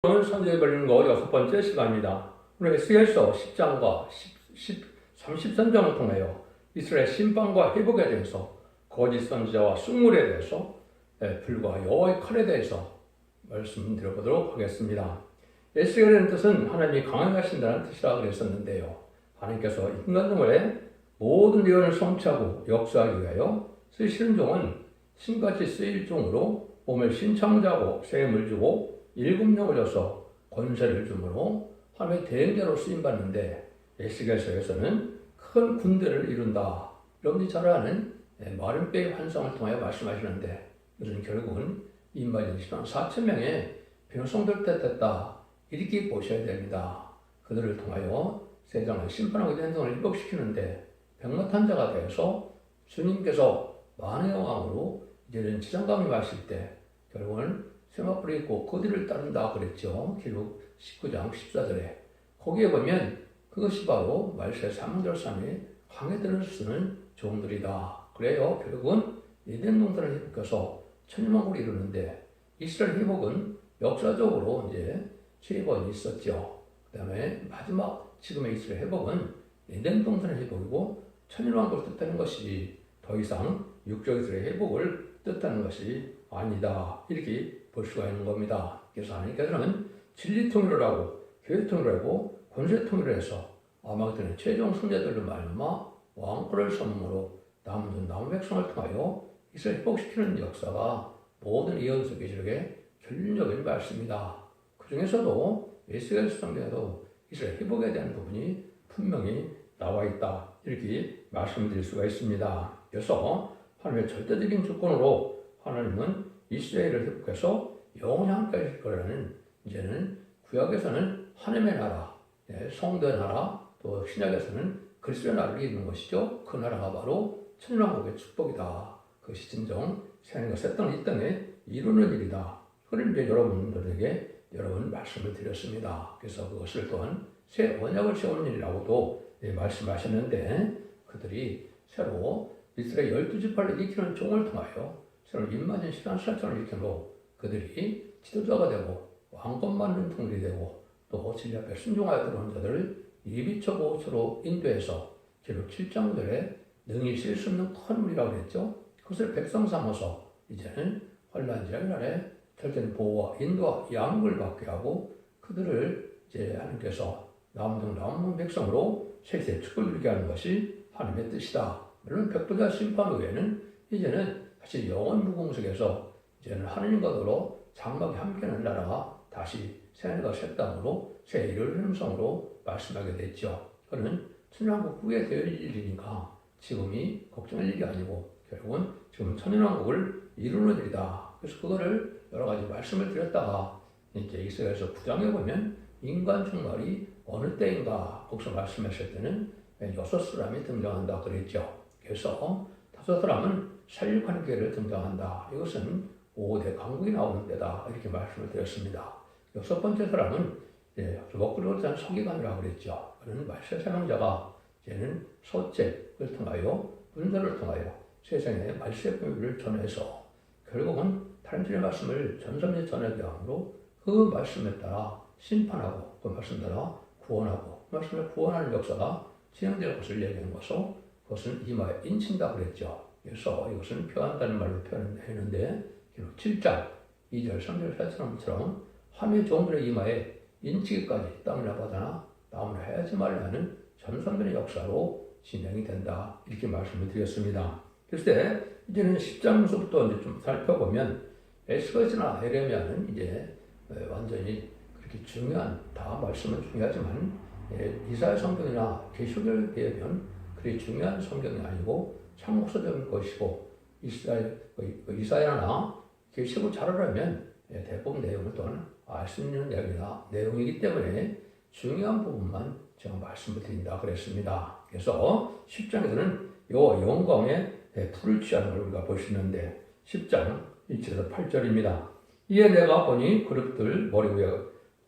오늘 선제해 버리는 거 6번째 시간입니다. 오늘 에스겔서 10장과 33장을 통하여 이스라엘 심판과 회복에 대해서 거짓 선지자와 쑥물에 대해서 불과 여호와의 칼에 대해서 말씀드려보도록 하겠습니다. 에스겔이라는 뜻은 하나님이 강행하신다는 뜻이라고 그랬었는데요. 하나님께서 인간들의 모든 예언을 성취하고 역사하기 위하여 쓰시는 종은 신같이 쓰일 종으로 몸을 신창자고 세임을 주고 일곱령을 줘서 권세를 주므로 하나님의 대행자로 쓰임받는데 에스겔서에서는 큰 군대를 이룬다. 여러분들이 잘 아는 마른배의 환상을 통하여 말씀하시는데 이것은 결국은 인바디 시간 4,000명의 병성들 뜻했다. 이렇게 보셔야 됩니다. 그들을 통하여 세상을 심판하고 있는 행동을 회복시키는데 백마탄자가 되어서 주님께서 만의 왕으로 이제는 지상감이 마실 때 결국은 세마불이 있고 그 뒤를 따른다 그랬죠. 기록 19장 14절에 거기에 보면 그것이 바로 말세 사문절삼의 강해들을 쓰는 종들이다. 그래요. 결국은 에덴 동산을 회복해서 천일왕국을 이루는데 이스라엘 회복은 역사적으로 이제 3번 있었죠. 그 다음에 마지막 지금의 이스라엘 회복은 에덴 동산의 회복이고 천일왕국을 뜻하는 것이지 더 이상 육적 이스라엘 회복을 뜻하는 것이 아니다. 이렇게 볼 수가 있는 겁니다. 그래서 하나님께서는 진리 통일을 하고 교회 통일을 하고 권세 통일을 해서 아마겟돈의 최종 승자들로 말미암아 왕권을 선물로 남은 백성을 통하여 이스라엘 회복시키는 역사가 모든 예언서 계시록의 결론적인 말씀입니다. 그 중에서도 에스겔서 성경에도 이스라엘 회복에 대한 부분이 분명히 나와 있다. 이렇게 말씀드릴 수가 있습니다. 그래서 하나님의 절대적인 주권으로 하나님은 이스라엘을 회복해서 영원히 함께 하실 거라는 이제는 구약에서는 하나님의 나라, 성도의 나라, 또 신약에서는 그리스도의 나라를 이루는 것이죠. 그 나라가 바로 천일왕국의 축복이다. 그것이 진정 새하늘과 새 땅을 이 땅에 이루는 일이다. 그걸 이제 여러분들에게 여러 번 말씀을 드렸습니다. 그래서 그것을 또한 새 언약을 세우는 일이라고도 말씀하셨는데 그들이 새로 이스라엘 12지파를 일으키는 종을 통하여 새로운 입맞은 신앙실천을 일으키므로 그들이 지도자가 되고 왕권 받는 통일이 되고 또 진리 앞에 순종하여 들어오는 자들을 예비처 보호처로 인도해서 기록 7장들에 능히 실 수 없는 큰 물이라고 했죠. 그것을 백성 삼아서 이제는 환란지의 날에 절대는 보호와 인도와 양육을 받게 하고 그들을 이제 하나님께서 남은 백성으로 세세 축복을 누리게 하는 것이 하나님의 뜻이다. 물론 백보자 심판 후에는 이제는 사실 영원 무공석에서 이제는 하나님과 더불어 장막이 함께하는 나라가 다시 새하늘과 새 땅으로 새 일을 형성으로 말씀하게 됐죠. 그는 천일왕국 후에 될 일이니까 지금이 걱정할 일이 아니고 결국은 지금 천일왕국을 이루는 일이다. 그래서 그거를 여러 가지 말씀을 드렸다가 이제 이스라엘서 9장에 보면 인간 총괄이 어느 때인가 거기서 말씀하실 때는 6사람이 등장한다 그랬죠. 그래서 5사람은 살육하는 계를 등장한다. 이것은 5대 강국이 나오는 때다. 이렇게 말씀을 드렸습니다. 6번째 사람은 먹구름을 탄 서기관이라고 그랬죠. 그는 말세 사명자가 이제는 서책을 통하여 문서를 통하여 세상에 말세 비밀을 전해서 결국은 다른 분의 말씀을 전선에 전하게 함으로 그 말씀에 따라 심판하고 그 말씀 따라 구원하고 그 말씀을 구원하는 역사가 진행될 것을 얘기하는 것으로 그것은 이마에 인친다 그랬죠. 그래서 이것은 표한다는 말로 표현했는데 기록 7장 2절 3절 4절처럼 함의 종들의 이마에 인치기까지 땅이나 바다나 나무나 해야지 말라는 전선변의 역사로 진행이 된다. 이렇게 말씀을 드렸습니다. 그래서 이제는 10장부터 이제 좀 살펴보면 에스겔서나 에레미야는 이제 완전히 그렇게 중요한 다 말씀은 중요하지만 이사야 성경이나 계시록에 비하면 그리 중요한 성경이 아니고 참목서적인 것이고 이사야나 계시록을 잘 알아면 대부분 내용을 또한 알 수 있는 내용이기 때문에 중요한 부분만 제가 말씀을 드린다 그랬습니다. 그래서 10장에서는 여호와 영광의 불을 취하는 걸 우리가 볼 수 있는데 10장 1절에서 8절입니다. 이에 내가 보니 그릇들 머리 위에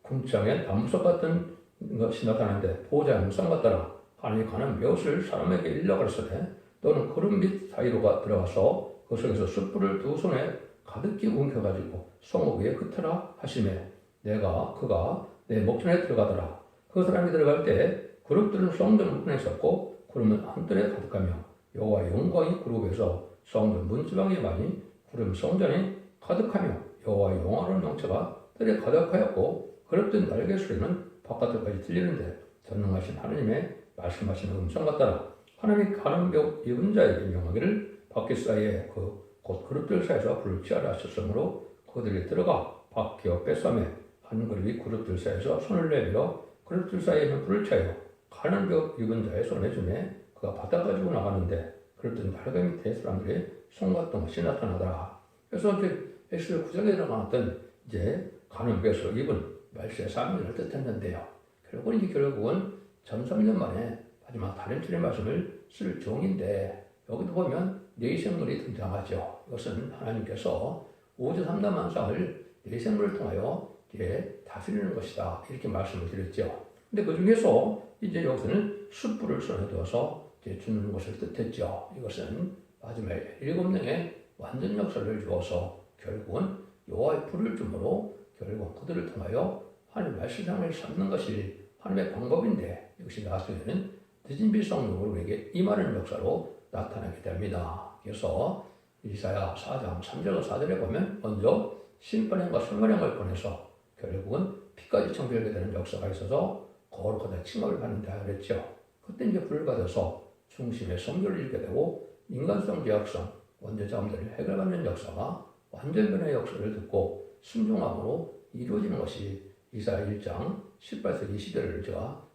궁창에 나무석 같은 것이 나타나는데 보호자의 형상 같더라. 하나님이 가는 묘을 사람에게 일러가르치되 또는 구름 밑 사이로 들어가서 그 속에서 숯불을 두 손에 가득히 움켜가지고 성읍 위에 흩으라 하시매 그가 내 목전에 들어가더라. 그 사람이 들어갈 때 그룹들은 성전 문에 있었고 구름은 한뜰에 가득하며 여호와의 영광이 그룹에서 성전 문지방에 많이 구름 성전이 가득하며 여호와의 영화로운 명체가 뜰에 가득하였고 그룹들 날개 소리는 바깥까지 들리는데 전능하신 하나님의 말씀하시는 음성 같더라. 하나님이 가늠병 입은 자에게 명하기를 바퀴 사이에 곧 그룹들 사이에서 불을 취하라 하셨으므로 그들이 들어가 바퀴와 뱃섬에 한 그룹이 그룹들 사이에서 손을 내밀어 그룹들 사이에 있는 불을 취하여 가늠병 입은 자의 손에 주매 그가 바닥 가지고 나가는데 그룹들 날개 밑에 사람들이 손과 동시 나타나더라. 그래서 이제 엑스를 구장에 들어갔던 이제 가늠병을 입은 말세의 사명을 뜻했는데요. 결국은 전 3년 만에 마지막 다른 주의 말씀을 쓸 종인데 여기도 보면 내생물이 등장하죠. 이것은 하나님께서 우주 3단 만상을 내생물을 통하여 이제 다스리는 것이다. 이렇게 말씀을 드렸죠. 근데 그 중에서 이제 여기서는 숯불을 손에 두어서 이제 주는 것을 뜻했죠. 이것은 마지막에 7명의 완전 역사를 주어서 결국은 여호와의 불을 줌으로 결국 그들을 통하여 하나님의 말씀을 삼는 것이 하나님의 방법인데 이것이 나중에는 늦은 비성령으로 우리에게 임하는 역사로 나타나게 됩니다. 그래서 이사야 4장 3절과 4절에 보면 먼저 심판형과 설문형을 보내서 결국은 피까지 청결하게 되는 역사가 있어서 거룩하다 칭함을 받는다 그랬죠. 그때 이제 불을 받아서 중심의 성결을 잃게 되고 인간성 제약성 원죄 자음들을 해결받는 역사가 완전 변의 역사를 듣고 순종함으로 이루어지는 것이 이사야 1장 18절 20절을 제가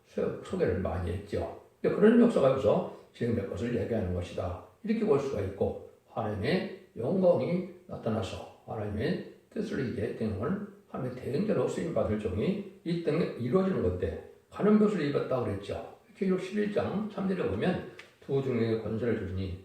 소개를 많이 했죠. 그런 역사가 여기서 진행될 것을 얘기하는 것이다. 이렇게 볼 수가 있고 하나님의 영광이 나타나서 하나님의 뜻을 이제 대응을 하나님의 대행자로 쓰임받을 종이 이 땅에 이루어지는 건데 가늠병을 입었다고 그랬죠. 계시록 11장 3절에 보면 두 중에 권세를 주니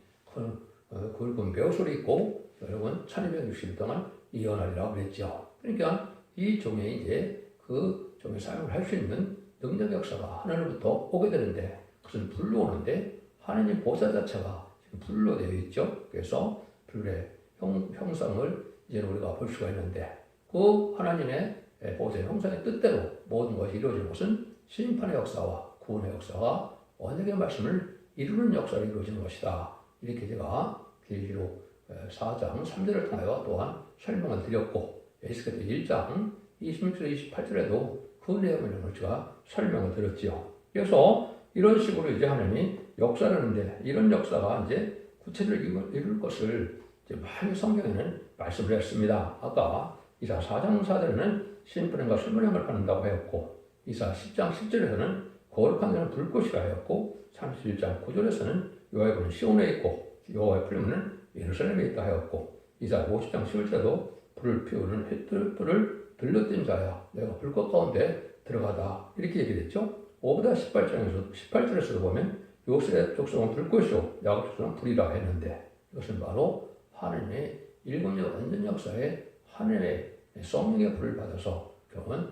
굵은 벼슬이 있고 여러분 1260일 동안 예언하리라고 그랬죠. 그러니까 이 종에 이제 그 종의 사용을 할 수 있는 능력 역사가 하늘로부터 오게 되는데 그것은 불로 오는데 하나님 보좌 자체가 지금 불로 되어 있죠. 그래서 불의 형상을 이제 우리가 볼 수가 있는데 그 하나님의 보좌의 형상의 뜻대로 모든 것이 이루어지는 것은 심판의 역사와 구원의 역사와 언약의 말씀을 이루는 역사로 이루어지는 것이다. 이렇게 제가 계시록 4장 3절을 통하여 또한 설명을 드렸고 에스겔서 1장 26절 28절에도 그 내용을 제가 설명을 드렸지요. 그래서 이런 식으로 이제 하나님이 역사를 하는데 이런 역사가 이제 구체적으로 이룰 것을 이제 많이 성경에는 말씀을 했습니다. 아까 이사 4장 4절에는 심판과 설문형을 받는다고 하였고 이사 10장 10절에서는 거룩한 자는 불꽃이라 하였고 31장 9절에서는 여호와의 불은 시온에 있고 여호와의 풀무는 예루살렘에 있다 하였고 이사 50장 11절에도 불을 피우는 횃불을 들러댄 자야 내가 불꽃 가운데 들어가다 이렇게 얘기했죠. 5보다 18절에서도 보면 요셉의 족속은 불꽃이요 야곱 족속은 불이라 했는데 이것은 바로 하나님의 일곱년 완전 역사에 하나님의 성령의 불을 받아서 결국은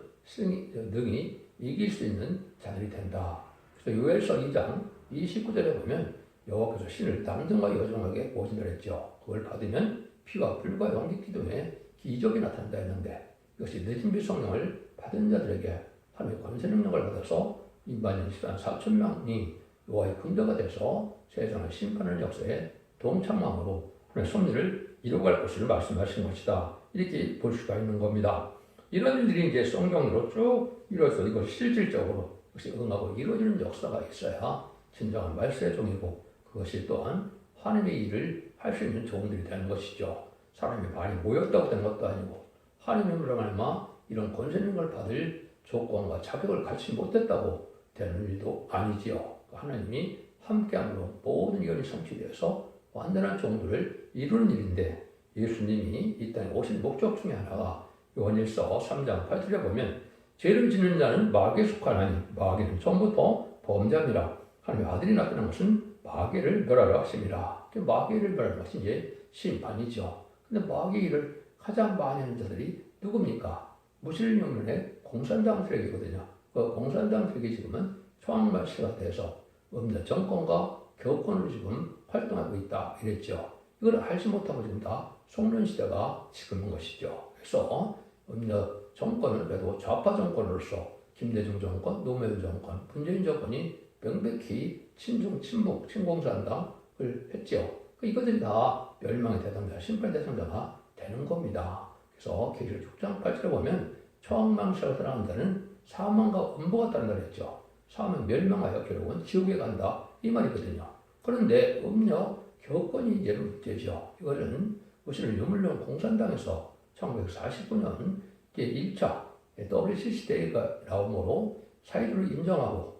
능히 이길 수 있는 자들이 된다. 그래서 요엘서 2장 29절에 보면 여호와께서 신을 남성과 여종에게 모진을 했죠. 그걸 받으면 피와 불과 연기 기도에 기적이 나타난다 했는데 이것이 늦은 비 성령을 받은 자들에게 하나님의 권세 능력을 받아서 인간인 4,000명이 여호와의 군대가 돼서 세상을 심판하는 역사에 동참함으로 하나님의 섭리를 이루어갈 것을 말씀하신 것이다. 이렇게 볼 수가 있는 겁니다. 이런 일들이 이제 성경으로 쭉 이루어서 이것이 실질적으로 그것이 응하고 이루어지는 역사가 있어야 진정한 말세의 종이고 그것이 또한 하나님의 일을 할 수 있는 종들이 되는 것이죠. 사람이 많이 모였다고 되는 것도 아니고 하나님으로 말미암아 이런 권세능을 받을 조건과 자격을 갖추지 못했다고 되는 일도 아니지요. 하나님이 함께함으로 모든 일이 성취되어서 완전한 종들을 이루는 일인데 예수님이 이 땅에 오신 목적 중에 하나가 요한일서 3장 8절에 보면 죄를 짓는 자는 마귀에 속하나니 마귀는 처음부터 범죄함이라 하나님의 아들이 나타난 것은 마귀를 멸하려 하심이라. 마귀를 멸하는 것이 이제 심판이죠. 근데 마귀 일을 가장 많이 하는 자들이 누굽니까? 무신론의 공산당 세력이거든요. 그 공산당 세력이 지금은 초항말세가 돼서 없는 정권과 교권으로 지금 활동하고 있다 이랬죠. 이걸 알지 못하고 지금 다 속론 시대가 지금인 것이죠. 그래서 음력 정권을 그래도 좌파 정권으로서 김대중 정권, 노무현 정권, 문재인 정권이 명백히 친중, 친북, 친공산당을 했죠. 이것들이 다 멸망의 대상자, 심판 대상자가 되는 겁니다. 그래서 계시록 6장 8절에 보면 초망시하고 따라가는 자는 사망과 음보가 따른다 그랬죠. 사망 멸망하여 결국은 지옥에 간다 이 말이거든요. 그런데 음력 교권이 이제 문제죠. 이거는 무슨 유물론 공산당에서 1949년 제1차 WCC 대회가 나오므로 사회주의를 인정하고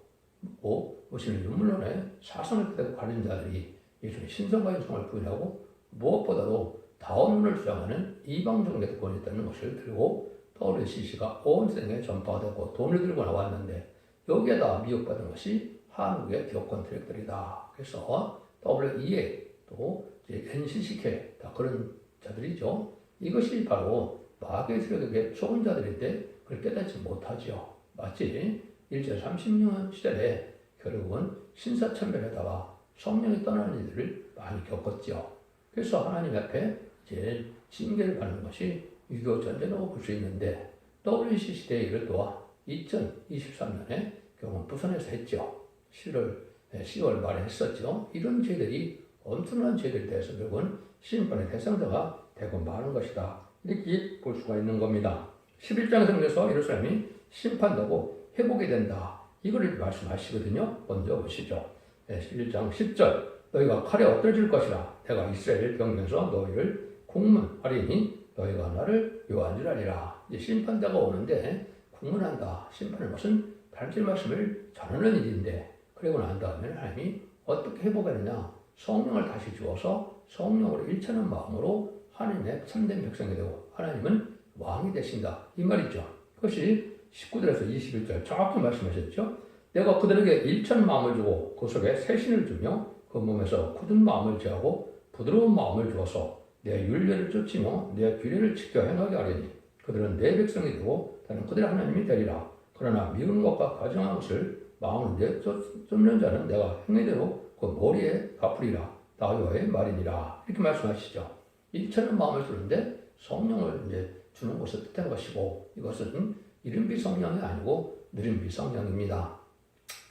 무슨 유물론의 사선을 그대로 가진 자들이 예수의 신성과 인성을 부인하고 무엇보다도 다원론을 주장하는 이방적 내권이 있다는 것을 들고 WCC가 온 세상에 전파가 되고 돈을 들고 나왔는데 여기에다 미혹받은 것이 한국의 교권 트랙들이다. 그래서 WEA 또 NCCK 다 그런 자들이죠. 이것이 바로 마귀의 세력에게 속은 자들인데 그걸 깨닫지 못하죠. 마치 1제 30년 시절에 결국은 신사참배에다가 성령이 떠나는 일들을 많이 겪었죠. 그래서 하나님 앞에 이제 징계를 받는 것이 6.25 전쟁이라고 볼 수 있는데 WCC 대회를 또 2023년에 결국 부산에서 했죠. 10월 말에 했었죠. 이런 죄들이 엄청난 죄들에 대해서 결국은 심판의 대상자가 되고 마는 것이다. 이렇게 볼 수가 있는 겁니다. 11장에서 그래서 예루살렘이 심판되고 회복이 된다. 이걸 말씀하시거든요. 먼저 보시죠. 11장 10절 너희가 칼에 엎드려질 것이라 내가 이스라엘 경면에서 너희를 국문하리니 너희가 나를 요한 줄 아리라. 이제 심판자가 오는데 국문한다. 심판은 무슨 단지 말씀을 전하는 일인데 그리고 난 다음에 하나님이 어떻게 회복하느냐. 성령을 다시 주어서 성령으로 일치하는 마음으로 하나님의 참된 백성이 되고 하나님은 왕이 되신다. 이 말이죠. 그것이 19절에서 21절 정확히 말씀하셨죠. 내가 그들에게 일천 마음을 주고 그 속에 새신을 주며 그 몸에서 굳은 마음을 제하고 부드러운 마음을 주어서 내 율례를 쫓으며 내 규례를 지켜 행하게 하리니 그들은 내 백성이 되고 나는 그들의 하나님이 되리라. 그러나 미운 것과 가증한 것을 마음을 내쫓는 자는 내가 행위대로 그 머리에 갚으리라. 나 여호와의 말이니라. 이렇게 말씀하시죠. 일천은 마음을 주는데 성령을 이제 주는 것을 뜻한 것이고 이것은 이른비 성령이 아니고 느림비 성령입니다.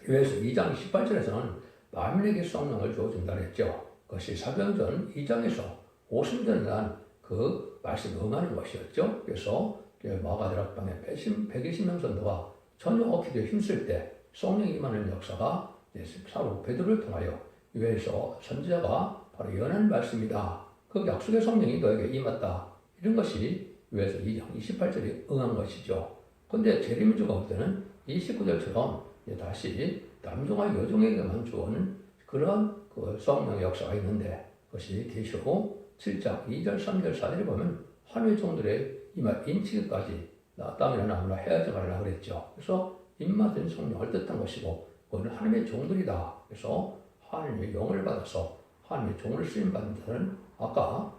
그래서 2장 18절에서는 만민에게 성령을 주어준다 했죠. 그것이 사도행전 2장에서 오순절에 난 그 말씀에 응하는 것이었죠. 그래서 마가다락방에 120명 전도가 전혀 없이도 힘쓸 때 성령이 임하는 역사가 사도 베드로를 통하여 유에서 선지자가 바로 예언하는 말씀이다. 그 약속의 성령이 너에게 임했다. 이런 것이 유에서 2장 28절에 응한 것이죠. 그런데 재림주가 올 때는 29절처럼 다시 남종과 여종에게만 주어는 그런 그 성령의 역사가 있는데 그것이 계시록 7장 2절, 3절, 4절에 보면 하늘의 종들의 이마 인치기까지 땀이나 나무나 헤어져 가려고 그랬죠. 그래서 입맞은 성령을 뜻한 것이고 그거는 하나님의 종들이다. 그래서 하나님의 영을 받아서 하나님의 종을 쓰임받는 자는 아까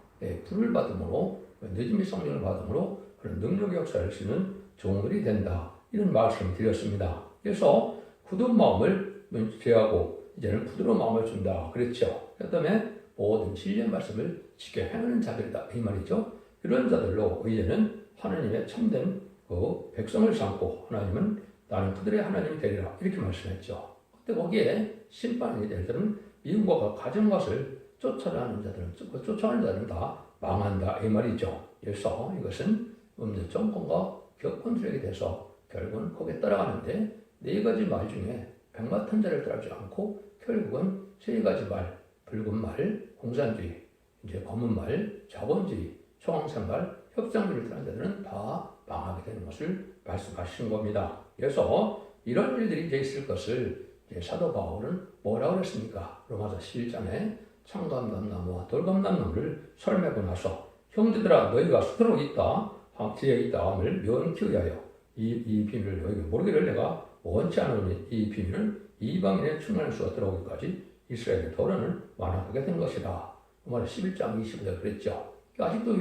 불을 받음으로 늦음이 성령을 받음으로 그런 능력의 역사를 쓰는 종들이 된다. 이런 말씀을 드렸습니다. 그래서 굳은 마음을 제하고 이제는 부드러운 마음을 준다. 그랬죠. 그 다음에 모든 진리의 말씀을 지켜 행하는 자들이다. 이 말이죠. 이런 자들로 이제는 하나님의 참된 그 백성을 삼고 하나님은 나는 그들의 하나님이 되리라. 이렇게 말씀했죠. 그때 거기에 심판이 될 때는 미움과 가진 것을 쫓아가는 자들은 다 망한다. 이 말이죠. 그래서 이것은 음주 정권과 격권들에게 대해서 결국은 거기에 따라가는데 네 가지 말 중에 백마탄자를 따르지 않고 결국은 세 가지 말, 붉은 말, 공산주의, 이제 검은 말, 자본주의, 초항생활, 협상주의를 따르는 자들은 다 망하게 되는 것을 말씀하신 겁니다. 그래서 이런 일들이 이제 있을 것을 이제 사도 바울은 뭐라고 그랬습니까? 로마서 11장에 창감남나무와 돌감남나무를 설명하고 나서 형제들아 너희가 스스로 있다, 지혜에 있다 함을 면키 의하여 이 비밀을 너희가 모르기를 내가 원치 않으니 이 비밀을 이방인의 충만할 수가 들어오기까지 이스라엘의 도련을 완화하게 된 것이다. 로마서 11장 20절에 그랬죠. 아직도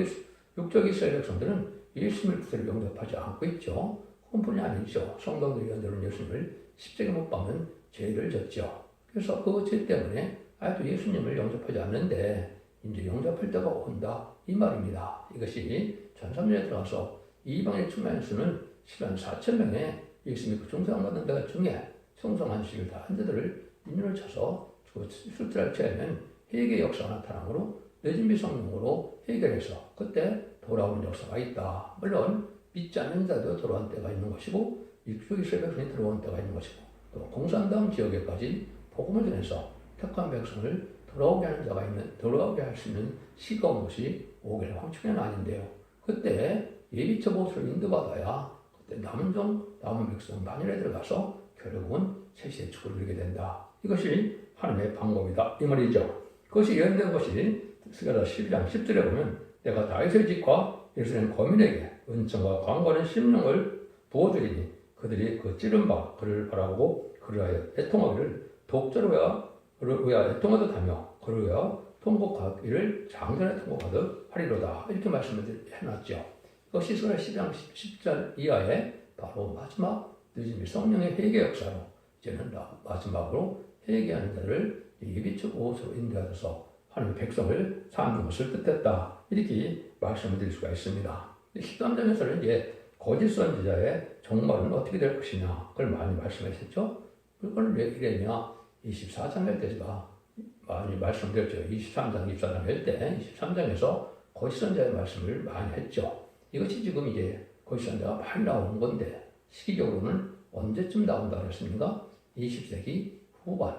육적 이스라엘 백성들은 예수님을 구세를 영접하지 않고 있죠. 그뿐이 아니죠. 성도들 위원들은 예수님을 십자가에 못 박는 죄를 졌죠. 그래서 그 죄 때문에 아직도 예수님을 영접하지 않는데 이제 영접할 때가 온다 이 말입니다. 이것이 전 3년에 들어가서 이방의 충만한 수는 10만 4천 명에 예수님이 그 중상받은 자 중에 성성한 시를 다한 자들을 인연을 쳐서 숫자를 채우면 회개 역사가 나타나므로 늦은비 성령으로 해결해서 그때 돌아오는 역사가 있다. 물론 믿지 않는 자도 돌아온 때가 있는 것이고 육조 이스라엘 백성이 들어온 때가 있는 것이고 또 공산당 지역에까지 복음을 전해서 택한 백성을 돌아오게 할 수 있는 시가 온 것이 5개월 황충년 아닌데요. 그때 예비처 보수를 인도받아야 그때 남은 백성 반열에 들어가서 결국은 세시의 축을 누리게 된다. 이것이 하나님의 방법이다. 이 말이죠. 그것이 예언된 것이 스가랴 12장 10절에 보면 내가 다윗의 집과 예루살렘 거민에게 은총과 강건한 심령을 부어주리니 그들이 그 찌른 바 그를 바라보고 그를 하여 애통하기를 독자로 위하여 애통하듯하며 그를 위하여 통곡하기를 장전에 통곡하듯 하리로다. 이렇게 말씀을 해놨죠. 이것이 스가랴 12장 10절 이하에 바로 마지막 늦은 성령의 회개 역사로 이제는 마지막으로 회개하는 자를 예비적 옷으로 인도하셔서 하나님의 백성을 삼는 것을 뜻했다. 이렇게 말씀을 드릴 수가 있습니다. 13장에서는 이제 거짓 선지자의 종말은 어떻게 될 것이냐 그걸 많이 말씀하셨죠. 그걸 왜 이랬냐 24장 할 때 제가 많이 말씀드렸죠. 23장, 24장 할 때 23장에서 거짓 선지자의 말씀을 많이 했죠. 이것이 지금 이제 거짓 선지자가 많이 나오는 건데 시기적으로는 언제쯤 나온다 그랬습니까? 20세기 후반,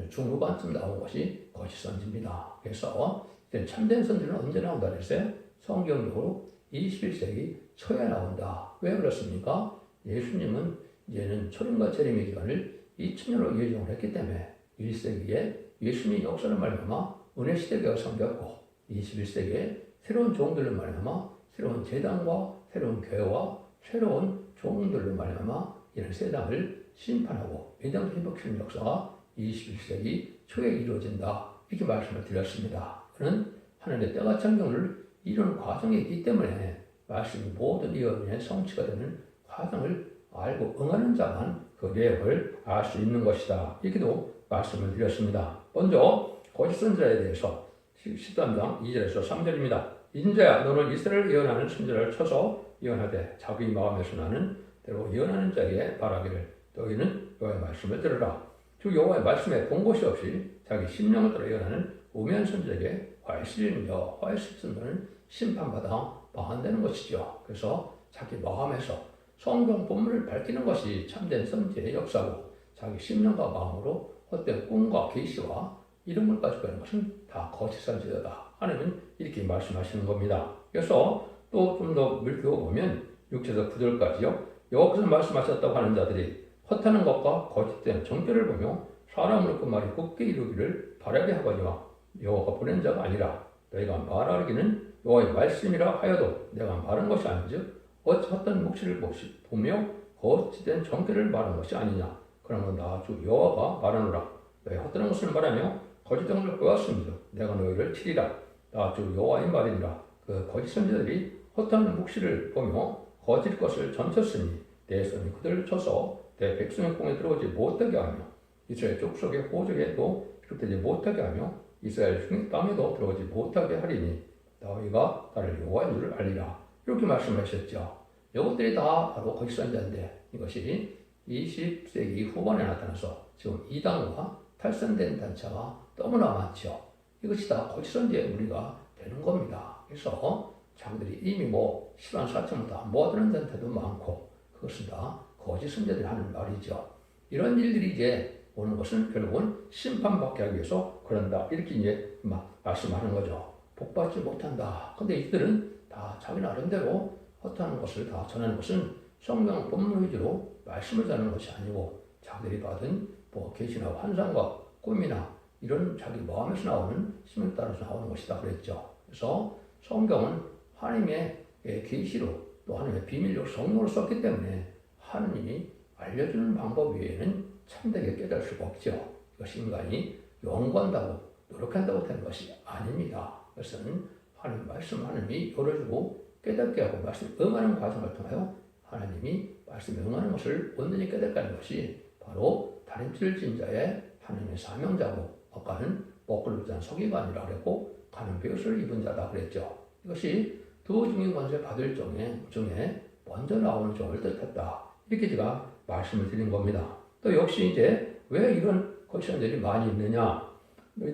중후반쯤 나온 것이 거짓 선지입니다. 그래서 참된 선지는 언제 나온다 그랬어요? 성경적으로 21세기 초에 나온다. 왜 그렇습니까? 예수님은 이제는 초림과 재림의 기간을 2000년으로 예정을 했기 때문에 1세기에 예수님의 역사를 말미암아 은혜 시대가 생겼고 21세기에 새로운 종들로 말미암아 새로운 제단과 새로운 교회와 새로운 종들로 말미암아 이런 세상을 심판하고 매장 회복시키는 역사가 21세기 초에 이루어진다. 이렇게 말씀을 드렸습니다. 그는 하나님의 때가 chan경을 이루는 과정이 있기 때문에 말씀이 모든 예언의 성취가 되는 과정을 알고 응하는 자만 그 내용을 알 수 있는 것이다. 이렇게도 말씀을 드렸습니다. 먼저 거짓 선지자에 대해서 13장 2절에서 3절입니다. 인자야 너는 이스라엘을 예언하는 선지자를 쳐서 예언하되 자기 마음에서 나는 대로 예언하는 자에게 말하기를 너희는 여호와의 말씀을 들으라. 즉 여호와의 말씀에 본 것이 없이 자기 심령을 따라 예언하는 우매한 선지자에게 화에 실리는여 화에 실리는 심판받아 망한다는 것이죠. 그래서 자기 마음에서 성경 본문을 밝히는 것이 참된 선지의 역사고 자기 심령과 마음으로 헛된 꿈과 계시와 이런 걸 가지고 있는 것은 다 거짓 선지자다. 하나님은 이렇게 말씀하시는 겁니다. 그래서 또 좀 더 물켜보면 6절에서 9절까지요. 여호와께서 말씀하셨다고 하는 자들이 헛하는 것과 거짓된 정죄를 보며 사람을 그 말이 굳게 이루기를 바라게 하거니와 여호와가 보낸 자가 아니라 너희가 말하기는 여호와의 말씀이라 하여도 내가 말한 것이 아닌즉 어찌 헛된 묵시를 보며 거짓된 정죄를 말한 것이 아니냐. 그러면 나 주 여호와가 말하노라. 너희 헛된 것을 말하며 거짓된 것을 보았음즉 내가 너희를 치리라. 나 주 여호와의 말이니라. 그 거짓 선지자들이 헛된 묵시를 보며 거짓 것을 점쳤으니 내 손이 그들을 쳐서 내 백성의 공에 들어오지 못하게 하며 이스라엘 족속의 호적에도 비롯되지 못하게 하며 이스라엘 중의 땅에도 들어오지 못하게 하리니 너희가 나를 여호와인 줄 알리라. 이렇게 말씀하셨죠. 이것들이 다 바로 거짓 선지자인데 이것이 20세기 후반에 나타나서 지금 이단과 탈선된 단체가 너무나 많죠. 이것이 다 거짓 선지자의 무리가 되는 겁니다. 그래서 자기들이 이미 시간 4천부터 모아드는 단체도 많고 그것은 다 거짓 선지자들이 하는 말이죠. 이런 일들이 이제 오는 것은 결국은 심판받게 하기 위해서 그런다. 이렇게 이제 말씀하는 거죠. 복받지 못한다. 근데 이들은 다 자기 나름대로 헛하는 것을 다 전하는 것은 성경 본문 위주로 말씀을 전하는 것이 아니고 자기들이 받은 계시나 환상과 꿈이나 이런 자기 마음에서 나오는 심에 따라서 나오는 것이다 그랬죠. 그래서 성경은 하나님의 계시로 또 하나님의 비밀로 성령으로 썼기 때문에 하나님이 알려주는 방법 외에는 참되게 깨달을 수가 없죠. 이것이 인간이 연구한다고 노력한다고 되는 것이 아닙니다. 그것은 하나님 말씀 하나님이 열어주고 깨닫게 하고 말씀에 응하는 과정을 통하여 하나님이 말씀에 응하는 것을 온전히 깨닫게 하는 것이 바로 다림질 진자의 하나님의 사명자고 아까는 먹을 자는 서기관이라고 그랬고 가는 배옷을 입은 자다 그랬죠. 이것이 두 중의 권세 받을 중에 먼저 나오는 종을 뜻했다. 이렇게 제가 말씀을 드린 겁니다. 또 역시 이제 왜 이런 퀘션들이 많이 있느냐?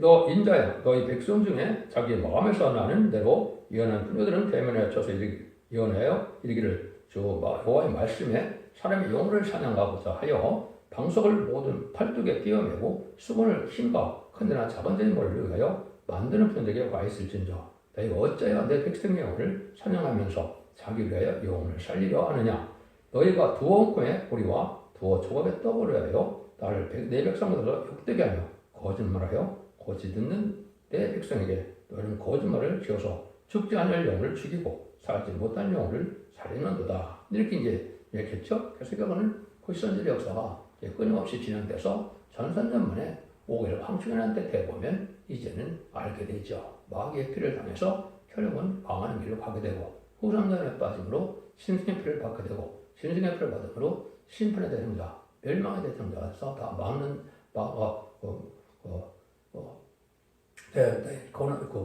너 인자야, 너희 백성 중에 자기 마음에서 나는 대로 예언한 분들은 대면에 쳐서 예언하여 이르기를 주 여호와의 말씀에 사람의 영혼을 사냥하고자 하여 방석을 모든 팔뚝에 끼워매고 수건을 힘과 큰데나 작은 자의 머리를 위하여 만드는 분들에게 와 있을진저 너희가 어찌하여 내 백성의 영혼을 사냥하면서 자기 위하여 영혼을 살리려 하느냐? 너희가 두어 엉큼의 보리와 두어 조각의 떡을 위하여 나를 내 백성들로 욕되게 하며 거짓말하여 고치 듣는 내 백성에게 너희는 거짓말을 지어서 죽지 않을 영혼을 죽이고 살지 못한 영혼을 살리는도다. 이렇게 이제 얘기했죠. 그래서 이거는 크리스천들의 역사가 끊임없이 진행돼서 전선년 만에 오히려 황충현한테 대보면 이제는 알게 되죠. 마귀의 피를 당해서 결국은 망하는 길로 가게 되고 후삼전에 빠짐으로 신승의 피를 받게 되고 신승의 피를 받음으로 심판의 대상자, 멸망의 대상자가 돼서 다 막는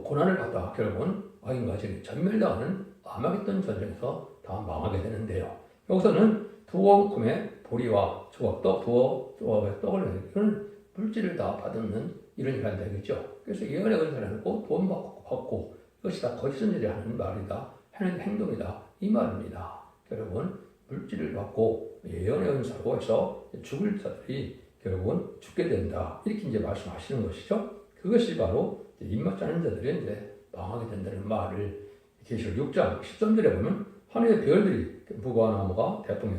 고난을 받다 결국은 악인과 진이 전멸당하는 아마겟돈 전쟁에서 다 망하게 되는데요. 여기서는 두어 엉큼의 보리와 조각떡, 두어 조각의 떡을 이런 물질을 다 받는 이런 일을 한다 이거죠. 그래서 예언의 은사를 하고 돈 받고 이것이 다 거짓선들이 하는 말이다, 하는 행동이다 이 말입니다. 여러분 물질을 받고 예언의 은사로 해서 죽을 자들이 결국은 죽게 된다 이렇게 이제 말씀하시는 것이죠. 그것이 바로 입맞지 않은 자들이 이제 망하게 된다는 말을 계시록 6장 13절에 보면 하늘의 별들이 무화과나무가 대풍에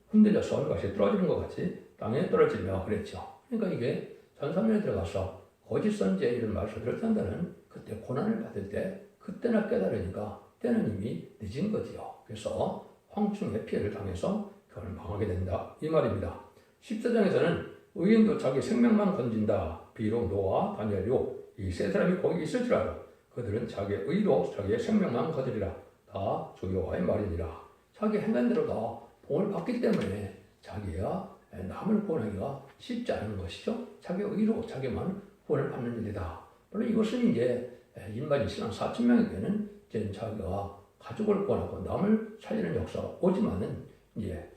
흔들려 서울같이 떨어지는 것 같이 땅에 떨어지며 그랬죠. 그러니까 이게 전삼년에 들어가서 거짓 선지에 이런 말을 들었다는 그때 고난을 받을 때 그때나 깨달으니까 때는 이미 늦은 거지요. 그래서 황충의 피해를 당해서 그걸 망하게 된다 이 말입니다. 14장에서는 의인도 자기 생명만 건진다. 비록 노아, 다니엘요 이 세 사람이 거기 있을지라도 그들은 자기의 의로 자기의 생명만 거두리라. 다 주 여호와의 말이니라. 자기 행한 대로 다 복을 받기 때문에 자기가 남을 구원하기가 쉽지 않은 것이죠. 자기의 의로 자기만 구원을 받는 일이다. 물론 이것은 이제 인간이 신앙 4,000명에게는 이제 자기가 가족을 구원하고 남을 살리는 역사가 오지만은 이제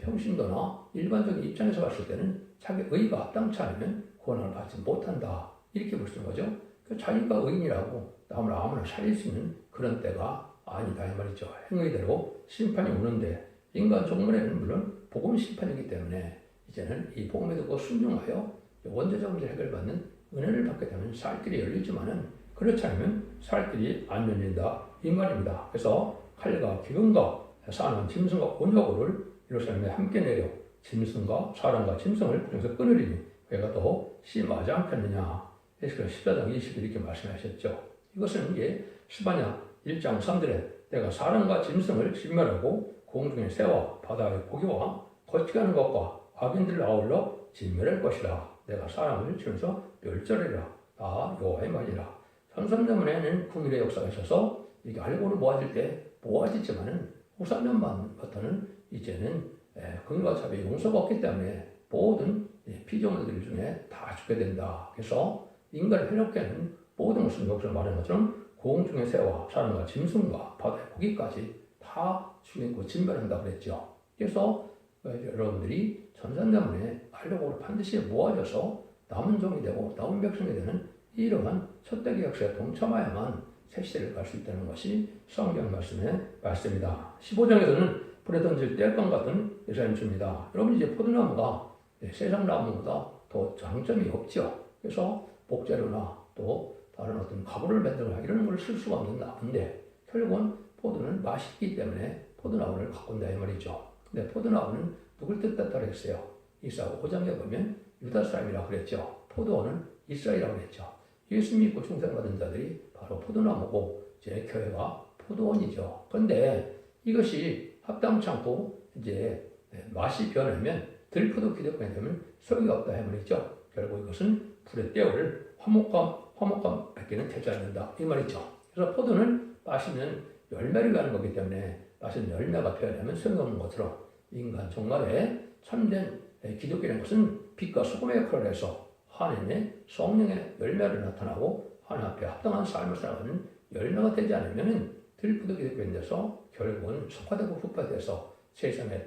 평신도나 일반적인 입장에서 봤을 때는 자기 의가 합당치 않으면 구원을 받지 못한다. 이렇게 볼 수 있는 거죠. 자기가 의인이라고 남을 아무나 살릴 수 있는 그런 때가 아니다 이 말이죠. 행위대로 심판이 오는데 인간 종문에는 물론 복음 심판이기 때문에 이제는 이 복음에 듣고 순종하여 원죄적 문제 해결받는 은혜를 받게 되면 살 길이 열리지만은 그렇지 않으면 살 길이 안 열린다 이 말입니다. 그래서 칼과 기근과 사는 짐승과 온역을 예루살렘에 함께 내려 짐승과 사람과 짐승을 그래서 끊으리니 그가 더 심하지 않겠느냐. 그래서 14장 20일 이렇게 말씀하셨죠. 이것은 이게 스바냐 1장 3절에 내가 사람과 짐승을 진멸하고 공중의 새와 바다의 고기와 거치가는 것과 악인들을 아울러 진멸할 것이라. 내가 사람을 치면서 멸절이라. 나 여호와의 말이라. 선선년에는 국민의 역사가 있어서 이게 알고는 모아질 때 모아지지만은 후삼년부터는 이제는 긍휼과 자비의 용서가 없기 때문에 모든 피조물들 중에 다 죽게 된다. 그래서 인간을 해롭게 하는 모든 것을 여기서 말하는 것처럼 공중의 새와 사람과 짐승과 바다의 고기까지 다 죽이고 진멸한다 그랬죠. 그래서 여러분들이 전산자문에 알력으로 반드시 모아져서 남은 종이 되고 남은 백성이 되는 이러한 첫대기 역사에 동참하야만 새 시대를 갈 수 있다는 것이 성경 말씀의 말씀입니다. 15장에서는 불에 던질 땔감 같은 예산주입니다. 여러분 이제 포도나무가 세상 나무보다 더 장점이 없죠. 그래서 목재료나 또 다른 어떤 가구를 만들거나 이런 걸 쓸 수가 없는 나무인데 결국은 포도는 맛있기 때문에 포도나무를 가꾼다 이 말이죠. 근데 포도나무는 누굴 뜻했다 그랬어요? 이사야 5장에 보면 유다 사람이라고 그랬죠. 포도원은 이스라엘이라고 그랬죠. 예수 믿고 충성받은 자들이 바로 포도나무고 제 교회가 포도원이죠. 그런데 이것이 합당치 않고 이제 맛이 변하면 들포도 기득권이 되면 소용이 없다 이 말이죠. 결국 이것은 불에 떼어를 화목감 뱉기는 되지 않는다 이 말이죠. 그래서 포도는 맛있는 열매를 가는 거기 때문에 맛있는 열매가 표현하면 소용없는 것처럼 인간 종말에 참된 기독교라는 것은 빛과 소금의 역할을 해서 하나님의 성령의 열매를 나타나고 하나님 앞에 합당한 삶을 살아가는 열매가 되지 않으면 들부득이게 된 데서 결국은 속화되고 흑화돼서 세상에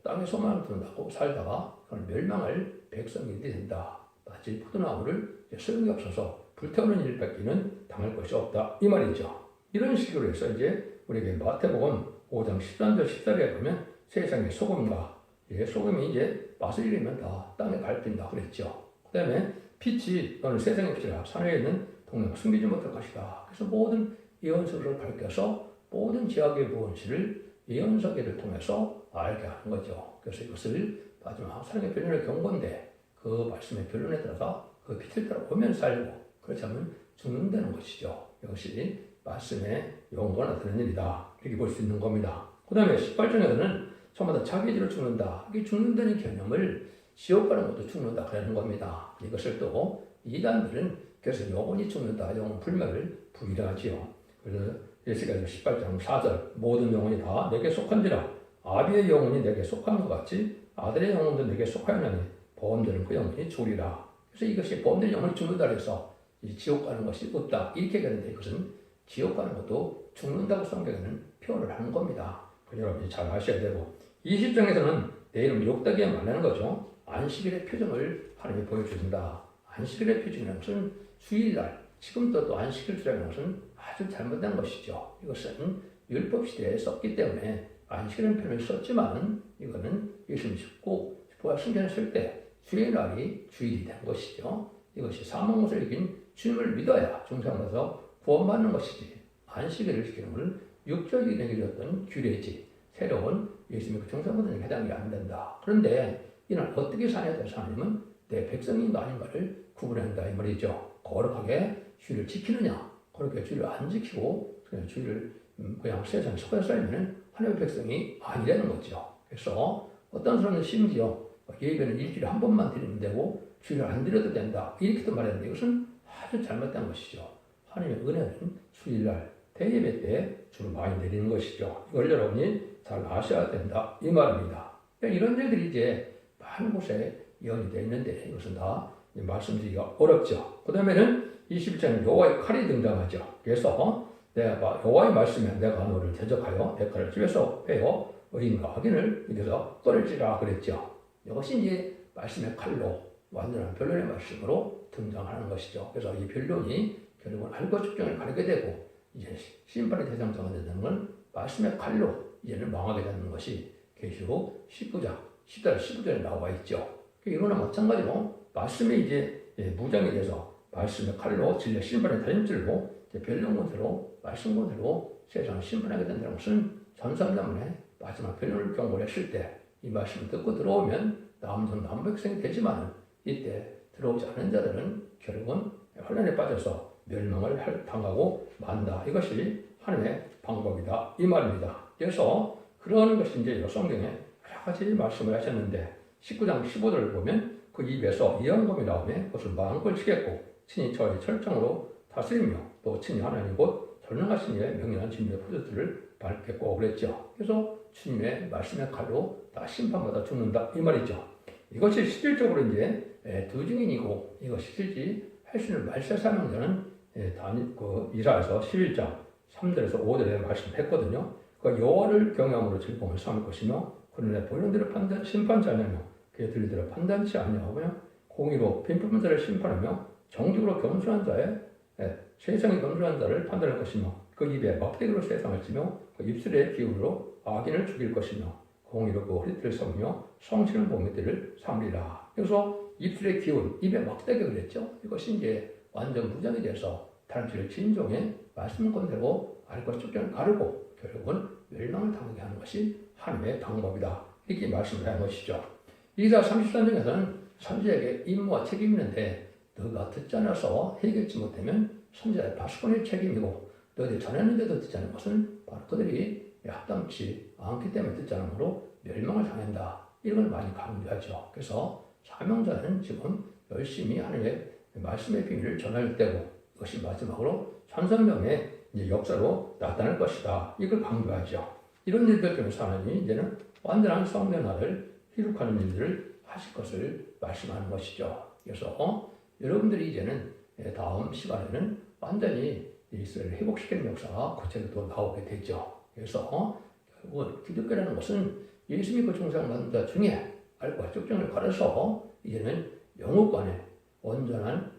땅에 소망을 둔다고 살다가 그런 멸망할 백성이 된다. 마치 포도나무를 소용이 없어서 불태우는 일밖에는 당할 것이 없다. 이 말이죠. 이런 식으로 해서 이제 우리에게 마태복음 5장 13절 14절에 보면 세상의 소금과 소금이 이제 맛을 잃으면 다 땅에 밟힌다 그랬죠. 그 다음에 빛이 너는 세상의 빛이라 산에 있는 동네가 숨기지 못할 것이다. 그래서 모든 예언서를 밝혀서 모든 지역의 무언지를 예언서계를 통해서 알게 하는 거죠. 그래서 이것을 마지막 사랑의 변론의 경고인데 그 말씀의 변론에 따라서 그 빛을 따라 보면 살고 그렇지 않으면 죽는다는 것이죠. 이것이 말씀의 용어가 나타나는 일이다. 이렇게 볼 수 있는 겁니다. 그 다음에 18장에서는 저마다 자기 죄로 죽는다. 이게 죽는다는 개념을 지옥 가는 것도 죽는다. 그러는 겁니다. 이것을 또 이단들은 그래서 영혼이 죽는다. 영혼 불멸을 부인하지요. 그래서 예수께서 18장 4절 모든 영혼이 다 내게 속한지라 아비의 영혼이 내게 속한 것 같이 아들의 영혼도 내게 속하였나니 보험되는 그 영혼이 죽으리라. 그래서 이것이 보험되는 영혼이 죽는다 해서 지옥 가는 것이 없다. 이렇게 되는데 이것은 지옥 가는 것도 죽는다고 성경에는 표현을 하는 겁니다. 여러분이 잘 아셔야 되고 20장에서는 내 이름 욕되게 말하는 거죠. 안식일의 표정을 하나님이 보여주신다. 안식일의 표정이라는 것은 주일날 지금도 또 안식일 주라는 것은 아주 잘못된 것이죠. 이것은 율법 시대에 썼기 때문에 안식일은 표현을 썼지만 이거는 예수님 믿고 부활 승천을 쓸 때 주일날이 주일이 된 것이죠. 이것이 사망못을 이긴 주님을 믿어야 중생에서 구원받는 것이지 안식일을 지키는 것은 육적인 일이었던 규례지 새로운 예수님의 중생보다는 해당이 안 된다. 그런데 이날 어떻게 사냐에 대해서 하나님은 내 백성인가 아닌가를 구분한다 이 말이죠. 거룩하게 주일을 지키느냐 그렇게 주일을 안 지키고 그냥 주일을 그냥 세상에 속해 살면 하나님의 백성이 아니라는 거죠. 그래서 어떤 사람은 심지어 예배는 일주일에 한 번만 드리면 되고 주일을 안 드려도 된다 이렇게도 말했는데 이것은 아주 잘못된 것이죠. 하나님의 은혜는 주일날 대예배 때 주로 많이 내리는 것이죠. 이걸 여러분이 잘 아셔야 된다 이 말입니다. 이런 일들이 이제 많은 곳에 예언이 되어 있는데 이것은 다 말씀드리기가 어렵죠. 그 다음에는 21장에 여호와의 칼이 등장하죠. 그래서 내가 여호와의 말씀에 내가 너를 대적하여 내 칼을 집에서 빼어 의인과 악인을 여기서 끊을지라 그랬죠. 이것이 이제 말씀의 칼로 완전한 변론의 말씀으로 등장하는 것이죠. 그래서 이 변론이 결국은 알고 측정을 가르게 되고 이제 심판의 대상자가 되는 건 말씀의 칼로 이제는 망하게 되는 것이 계시록 19장 10절 15절에 나와 있죠. 이거는 마찬가지로 말씀이 이제 무장이 돼서 말씀의 칼로 진리 심판의 다림질로 변론권으로 말씀권으로 세상을 심판하게 된다는 것은 전사자문에 마지막 변론을 경고를 했을 때 이 말씀을 듣고 들어오면 남은 백성이 되지만 이때 들어오지 않은 자들은 결국은 혼란에 빠져서 멸망을 당하고 만다. 이것이 하나님의 방법이다. 이 말입니다. 그래서 그러한 것이 이제 성경에 여러 가지 말씀을 하셨는데 19장 15절을 보면 그 입에서 예언금이 나오며 그것을 마음껏 치겠고 친히 저의 철정으로 다스리며 또 친히 하나님 곧 전능하신 이의 명령한 진리의 포도들을 밟겠고 그랬죠. 그래서 주님의 말씀의 칼로 다 심판받아 죽는다 이 말이죠. 이것이 실질적으로 이제 두 증인이고 이것이 실질 할 수 있는 말세 사명자는 이사야서 11장 3절에서 5절에 말씀했거든요. 그 여호와를 경외함으로 즐거움을 삼을 것이며 그는 내 보이는 대로 심판치 아니하며 그의 들리대로 판단치 아니하며 공의로 빈법한 자를 심판하며 정직으로 겸손한 자의 세상에 겸손한 자를 판단할 것이며 그 입에 막대기로 세상을 치며 그 입술의 기울로 악인을 죽일 것이며 공의로 그 허리띠를 섬으며 성실한 몸의들을 삼리라. 그래서 입술의 기운, 입에 막대기 그랬죠. 이것이 이제 완전 무장이 돼서 다른 진종의 말씀권대로 알고 축전을 가르고 결국은 멸망을 당하게 하는 것이 하나님의 방법이다. 이렇게 말씀을 한 것이죠. 이사 33장에서는 선지자에게 임무와 책임이 있는데 너가 듣지 않아서 해결치 못하면 선지자의 파수꾼의 책임이고 너희들이 전했는데도 듣지 않은 것은 바로 그들이 합당치 않기 때문에 듣지 않으므로 멸망을 당한다. 이런 걸 많이 강조하죠. 그래서 사명자는 지금 열심히 하나님의 말씀의 비밀을 전할 때고 이것이 마지막으로 천성명의 역사로 나타날 것이다. 이걸 강조하죠. 이런 일들 중에서 하나님이 이제는 완전한 성전화를 희룩하는 일들을 하실 것을 말씀하는 것이죠. 그래서 여러분들이 이제는 다음 시간에는 완전히 이스라엘을 회복시키는 역사가 구체적으로 나오게 되죠. 그래서 결국은 기독교라는 것은 예수 믿고 중생받는 자 중에 알과 적정을 가려서 이제는 영육간에 완전한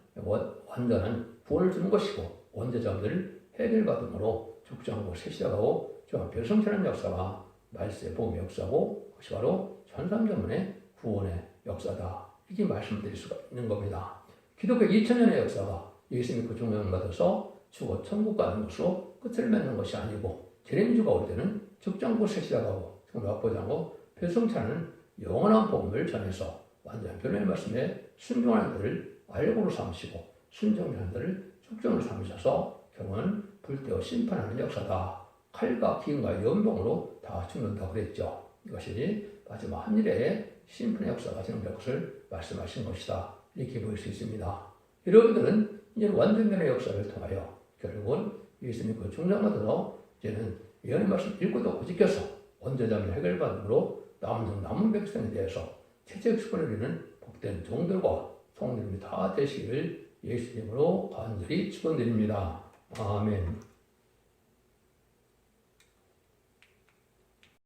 구원을 주는 것이고 원죄자들을 해결받음으로 죽정하고 새 시작하고 별성체는 역사가 말세의 복음의 역사고 그것이 바로 천삼전문의 구원의 역사다. 이렇게 말씀드릴 수가 있는 겁니다. 기독교 2000년의 역사가 예수 믿고 중생받아서 죽어 천국 가는 것으로 끝을 맺는 것이 아니고 재림주가 올 때는 죽정하고 새 시작하고 생각보지 않고 별성체는 영원한 복음을 전해서 완전 변화의 말씀에 순종하는 자들을 알고로 삼으시고 순종하는 자들을 죽정으로 삼으셔서 결국은 불태워 심판하는 역사다. 칼과 기근과 연병으로 다 죽는다고 그랬죠. 이것이 마지막 한일의 심판의 역사가 진행될 것을 말씀하신 것이다. 이렇게 볼 수 있습니다. 여러분들은 이제 완전변의 역사를 통하여 결국은 예수 믿고 중생받아서 이제는 예언의 말씀 읽고도 고지켜서 원죄자를 해결받음으로 남은 백성에 대해서 최적 축복을 누리는 복된 종들과 성도님이 다 되시기를 예수님으로 간절히 축원드립니다. 아멘.